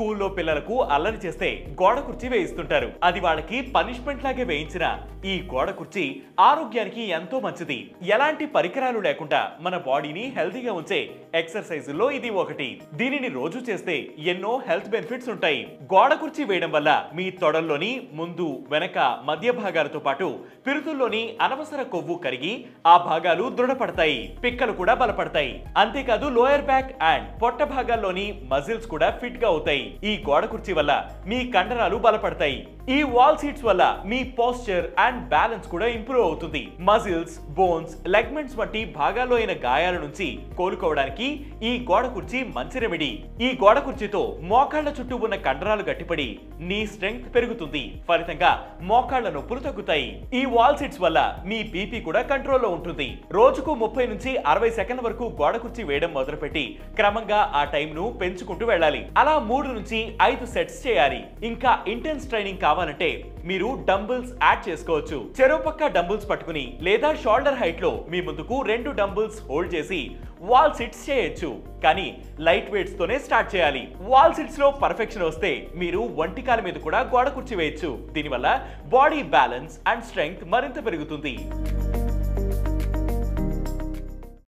స్కూల్లో పిల్లలకు అల్లరి చేస్తే గోడ కుర్చీ వేయిస్తుంటారు. అది వాళ్ళకి పనిష్మెంట్ లాగే వేయించిన ఈ గోడ కుర్చీ ఆరోగ్యానికి ఎంతో మంచిది. ఎలాంటి పరికరాలు లేకుండా మన బాడీని హెల్తీగా ఉంచే ఎక్సర్సైజుల్లో ఇది ఒకటి. దీనిని రోజు చేస్తే ఎన్నో హెల్త్ బెనిఫిట్స్ ఉంటాయి. గోడ కుర్చీ వేయడం వల్ల మీ తొడల్లోని ముందు, వెనక, మధ్య భాగాలతో పాటు పిరుతుల్లోని అనవసర కొవ్వు కరిగి ఆ భాగాలు దృఢపడతాయి. పిక్కలు కూడా బలపడతాయి. అంతేకాదు లోయర్ బ్యాక్ అండ్ పొట్ట భాగాల్లోని మజిల్స్ కూడా ఫిట్ గా అవుతాయి. ఈ గోడ కుర్చీ వల్ల మీ కండరాలు బలపడతాయి. ఈ వాల్ సీట్స్ వల్ల మీ పోస్చర్ అండ్ బ్యాలెన్స్ కూడా ఇంప్రూవ్ అవుతుంది. మజిల్స్, బోన్స్, లెగ్మెంట్స్ వంటి భాగాల్లో అయిన గాయాల నుంచి కోలుకోవడానికి ఈ గోడ కుర్చీ మంచి రెమెడీ. ఈ గోడ కుర్చీతో మోకాళ్ల చుట్టూ ఉన్న కండరాలు గట్టిపడి నీ స్ట్రెంగ్త్ పెరుగుతుంది. ఫలితంగా మోకాళ్ల నొప్పులు తగ్గుతాయి. ఈ వాల్ సీట్స్ వల్ల మీ బీపీ కూడా కంట్రోల్లో ఉంటుంది. రోజుకు 30 నుంచి 60 సెకండ్ల వరకు గోడ కుర్చీ వేయడం మొదలుపెట్టి క్రమంగా ఆ టైం ను పెంచుకుంటూ వెళ్ళాలి. అలా 3 నుంచి 5 సెట్స్ చేయాలి. ఇంకా ఇంటెన్స్ ట్రైనింగ్ కావాలంటే మీరు డంబుల్స్ యాడ్ చేసుకోవచ్చు. చెరోపక్క డంబుల్స్ పట్టుకుని లేదా షోల్డర్ హైట్ లో మీ ముందుకు 2 డంబుల్స్ హోల్డ్ చేసి వాల్ సిట్స్ చేయొచ్చు. కానీ లైట్ వెయిట్స్ తోనే స్టార్ట్ చేయాలి. వాల్ సిట్స్ లో పర్ఫెక్షన్ వస్తే మీరు ఒంటికాల మీద కూడా గోడ కుర్చీ వేయొచ్చు. దీనివల్ల బాడీ బ్యాలెన్స్ అండ్ స్ట్రెంగ్త్ మరింత పెరుగుతుంది.